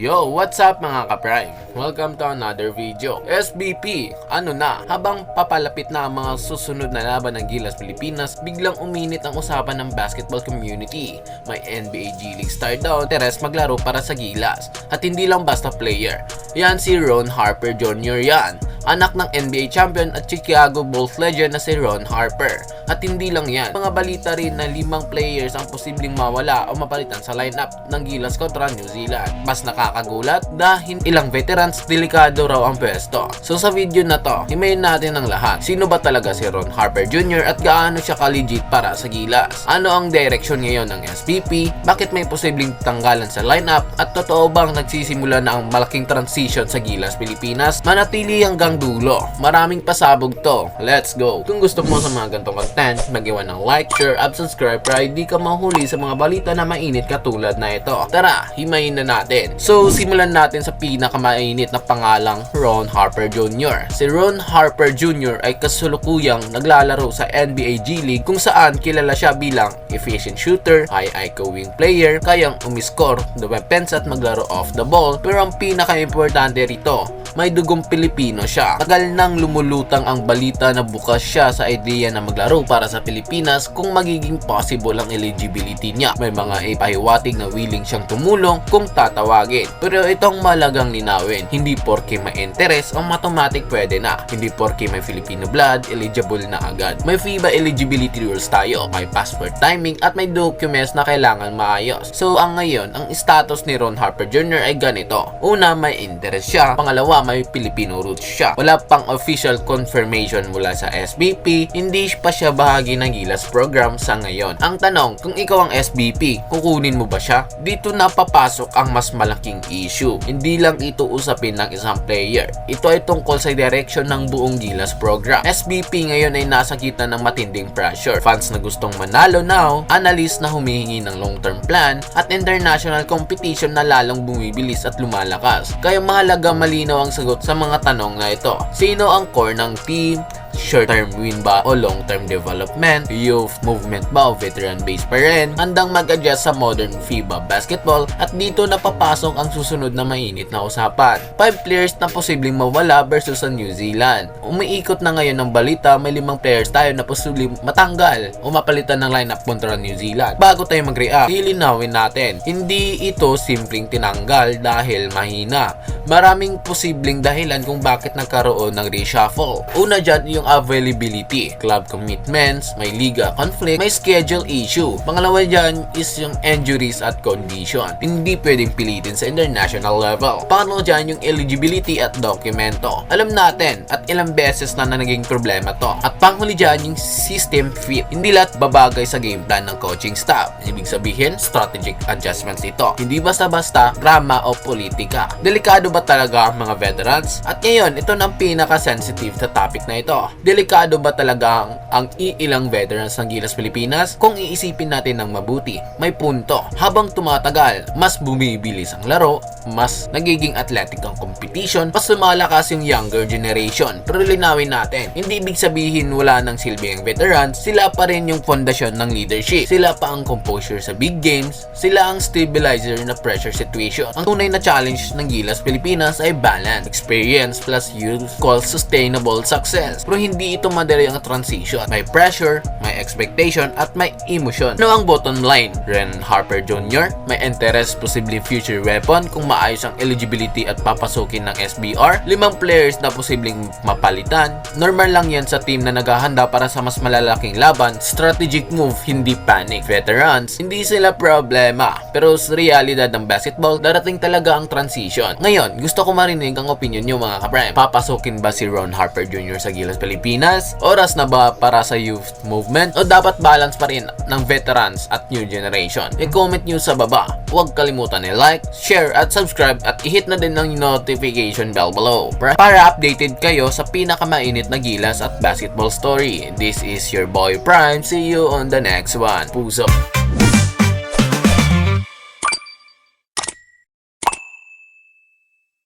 Yo, what's up mga ka-prime? Welcome to another video. SBP, ano na? Habang papalapit na ang mga susunod na laban ng Gilas Pilipinas, biglang uminit ang usapan ng basketball community. May NBA G League star daw interes maglaro para sa Gilas. At hindi lang basta player. Yan si Ron Harper Jr. yan. Anak ng NBA champion at Chicago Bulls legend na si Ron Harper. At hindi lang yan, mga balita rin na 5 players ang posibleng mawala o mapalitan sa lineup ng Gilas kontra New Zealand. Mas nakakagulat dahil ilang veterans delikado raw ang pwesto. So sa video na to, himayin natin ang lahat. Sino ba talaga si Ron Harper Jr. at gaano siya ka-legit para sa Gilas? Ano ang direction ngayon ng SBP? Bakit may posibleng tanggalan sa lineup? At totoo bang nagsisimula na ang malaking transition sa Gilas Pilipinas? Manatili hanggang dulo. Maraming pasabog to. Let's go! Kung gusto mo sa mga ganitong content, mag-iwan ng like, share, at subscribe para hindi ka mahuli sa mga balita na mainit katulad na ito. Tara, himayin na natin. So, simulan natin sa pinakamainit na pangalang Ron Harper Jr. Si Ron Harper Jr. ay kasulukuyang naglalaro sa NBA G League kung saan kilala siya bilang efficient shooter, high IQ wing player, kayang umiscore, dumepensa at maglaro off the ball. Pero ang pinaka-importante rito, may dugong Pilipino siya. Tagal nang lumulutang ang balita na bukas siya sa ideya na maglaro para sa Pilipinas kung magiging possible ang eligibility niya. May mga ipahiwatig na willing siyang tumulong kung tatawagin. Pero itong malagang linawin, hindi porke may interest ang automatic pwede na. Hindi porke may Filipino blood, eligible na agad. May FIBA eligibility rules tayo, may passport timing at may documents na kailangan maayos. So ang ngayon, ang status ni Ron Harper Jr. ay ganito. Una, may interest siya. Pangalawa, may Filipino roots siya. Wala pang official confirmation mula sa SBP, hindi pa siya bahagi ng Gilas program sa ngayon. Ang tanong, kung ikaw ang SBP, kukunin mo ba siya? Dito na papasok ang mas malaking issue. Hindi lang ito usapin ng isang player. Ito ay tungkol sa direction ng buong Gilas program. SBP ngayon ay nasa gitna ng matinding pressure. Fans na gustong manalo now, analysts na humihingi ng long-term plan, at international competition na lalong bumibilis at lumalakas. Kaya mahalaga malinaw ang sagot sa mga tanong na ito. Sino ang core ng team? Short-term win ba o long-term development? Youth movement ba o veteran base pa rin? Handang mag-adjust sa modern FIBA basketball, at dito na papasok ang susunod na mainit na usapan. 5 players na posibleng mawala versus sa New Zealand. Umiikot na ngayon ng balita, may 5 players tayo na posibleng matanggal o mapalitan ng lineup kontra New Zealand. Bago tayo mag-react, lilinawin natin, hindi ito simpleng tinanggal dahil mahina. Maraming posibleng dahilan kung bakit nagkaroon ng reshuffle. Una dyan yung availability, club commitments, may liga conflict, may schedule issue. Pangalawa dyan is yung injuries at condition. Hindi pwedeng pilitin sa international level. Pangatlo dyan yung eligibility at dokumento. Alam natin at ilang beses na naging problema to. At panghuli dyan yung system fit. Hindi lahat babagay sa game plan ng coaching staff. Ibig sabihin, strategic adjustments ito. Hindi basta-basta drama o politika. Delikado ba talaga ang mga veterans? At ngayon, ito na ang pinaka-sensitive sa topic na ito. Delikado ba talaga ang iilang veterans ng Gilas Pilipinas? Kung iisipin natin ng mabuti, may punto. Habang tumatagal, mas bumibilis ang laro, mas nagiging athletic ang competition, mas lumalakas yung younger generation. Pero linawin natin, hindi ibig sabihin wala nang silbi ang veterans, sila pa rin yung fondasyon ng leadership. Sila pa ang composure sa big games, sila ang stabilizer na pressure situation. Ang tunay na challenge ng Gilas Pilipinas ay balance, experience plus youth called sustainable success. Pero hindi ito madali ang transition. May pressure, may expectation, at may emotion. Ano ang bottom line? Ron Harper Jr. may interest, posibleng future weapon kung maayos ang eligibility at papasukin ng SBR. 5 players na posibleng mapalitan. Normal lang yan sa team na naghahanda para sa mas malalaking laban. Strategic move, hindi panic. Veterans, hindi sila problema. Pero sa realidad ng basketball, darating talaga ang transition. Ngayon, gusto ko marinig ang opinion nyo mga ka-prime. Papasukin ba si Ron Harper Jr. sa Gilas Pilipinas? Oras na ba para sa youth movement? O dapat balance pa rin ng veterans at new generation? I-comment nyo sa baba. Huwag kalimutan i-like, share, at subscribe, at i-hit na din ng notification bell below para updated kayo sa pinakamainit na Gilas at basketball story. This is your boy Prime. See you on the next one. Puso!